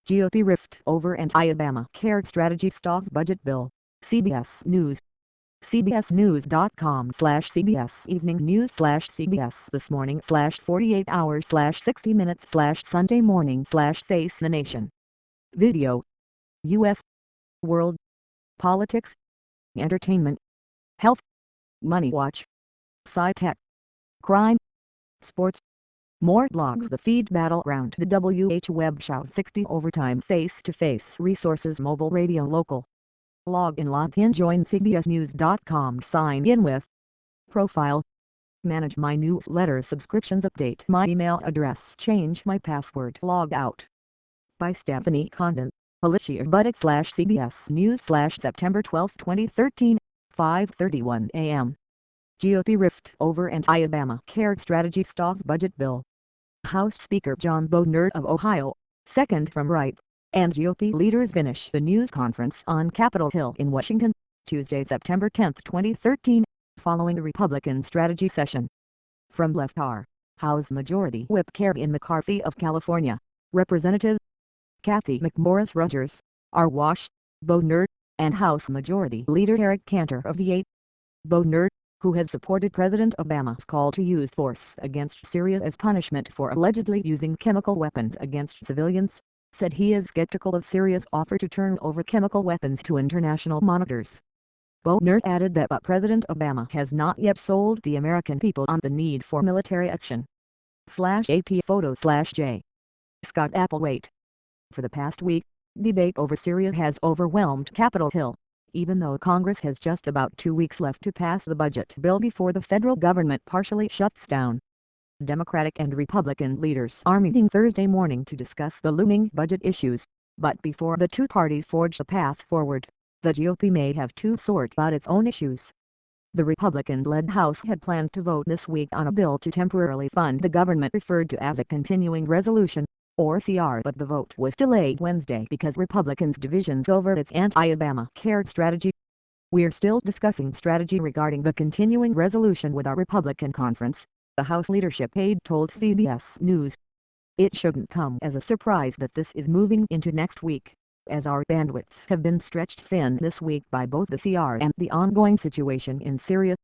GOP rift over anti-Obamacare strategy stalls budget bill. CBS News. cbsnews.com/cbs evening news /cbs this morning /48 hours /60 minutes /Sunday morning /face the nation. Video. U.S. World. Politics. Entertainment. Health. Money Watch. Sci-tech. Crime. Sports. More blogs. The feed battle round the WH Web Show 60 Overtime Face-to-Face Resources Mobile Radio Local. Log in, join cbsnews.com, sign in with profile. Manage my newsletter subscriptions, update my email address, change my password, log out. By Stephanie Condon. Alicia Buddick /CBS News /September 12, 2013, 5:31 a.m. GOP rift over anti-Obamacare strategy stalls budget bill. House Speaker John Boehner of Ohio, second from right, and GOP leaders finish the news conference on Capitol Hill in Washington, Tuesday, September 10, 2013, following the Republican strategy session. From left are House Majority Whip Kevin McCarthy of California, Representative Kathy McMorris Rodgers, R. Wash, Boehner, and House Majority Leader Eric Cantor of the 8th. Boehner, who has supported President Obama's call to use force against Syria as punishment for allegedly using chemical weapons against civilians, said he is skeptical of Syria's offer to turn over chemical weapons to international monitors. Boehner added that President Obama has not yet sold the American people on the need for military action. /AP photo /J. Scott Applewhite. For the past week, debate over Syria has overwhelmed Capitol Hill, even though Congress has just about 2 weeks left to pass the budget bill before the federal government partially shuts down. Democratic and Republican leaders are meeting Thursday morning to discuss the looming budget issues, but before the two parties forge a path forward, the GOP may have to sort out its own issues. The Republican-led House had planned to vote this week on a bill to temporarily fund the government referred to as a continuing resolution, or CR, but the vote was delayed Wednesday because Republicans' divisions over its anti-Obamacare strategy. "We're still discussing strategy regarding the continuing resolution with our Republican conference," the House leadership aide told CBS News. "It shouldn't come as a surprise that this is moving into next week, as our bandwidths have been stretched thin this week by both the CR and the ongoing situation in Syria."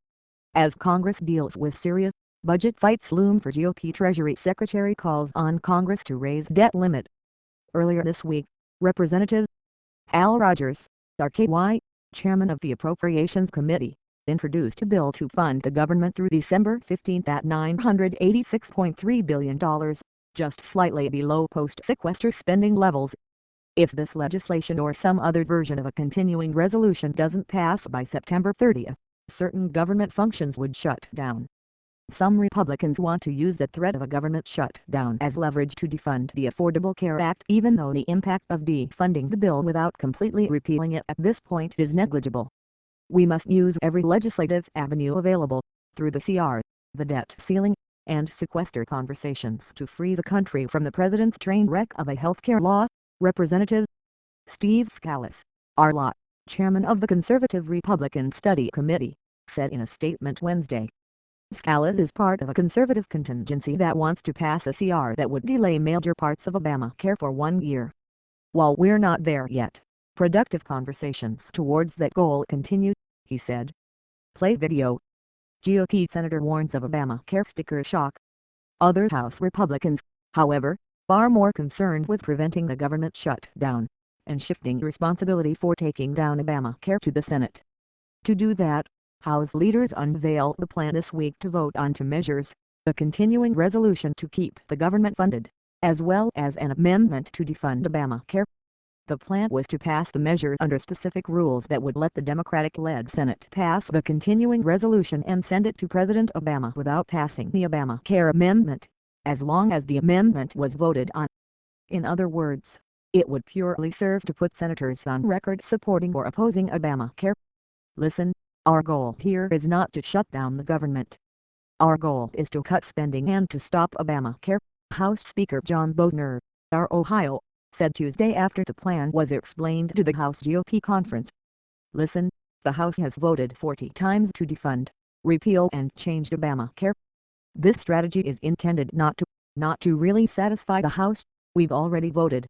As Congress deals with Syria, budget fights loom for GOP Treasury Secretary calls on Congress to raise debt limit. Earlier this week, Representative Al Rogers, RKY, chairman of the Appropriations Committee, introduced a bill to fund the government through December 15 at $986.3 billion, just slightly below post-sequester spending levels. If this legislation or some other version of a continuing resolution doesn't pass by September 30, certain government functions would shut down. Some Republicans want to use the threat of a government shutdown as leverage to defund the Affordable Care Act, even though the impact of defunding the bill without completely repealing it at this point is negligible. "We must use every legislative avenue available, through the CR, the debt ceiling, and sequester conversations to free the country from the president's train wreck of a healthcare law," Representative Steve Scalise, R-Lot, chairman of the Conservative Republican Study Committee, said in a statement Wednesday. Scalise is part of a conservative contingency that wants to pass a CR that would delay major parts of Obamacare for 1 year. "While we're not there yet, productive conversations towards that goal continue," he said. Play video. GOP senator warns of Obamacare sticker shock. Other House Republicans, however, are more concerned with preventing the government shutdown and shifting responsibility for taking down Obamacare to the Senate. To do that, House leaders unveiled the plan this week to vote on two measures: a continuing resolution to keep the government funded, as well as an amendment to defund Obamacare. The plan was to pass the measure under specific rules that would let the Democratic-led Senate pass the continuing resolution and send it to President Obama without passing the Obamacare amendment, as long as the amendment was voted on. In other words, it would purely serve to put senators on record supporting or opposing Obamacare. "Listen, our goal here is not to shut down the government. Our goal is to cut spending and to stop Obamacare," House Speaker John Boehner, R. Ohio, said Tuesday after the plan was explained to the House GOP conference. "Listen, the House has voted 40 times to defund, repeal and change Obamacare. This strategy is intended not to really satisfy the House. We've already voted,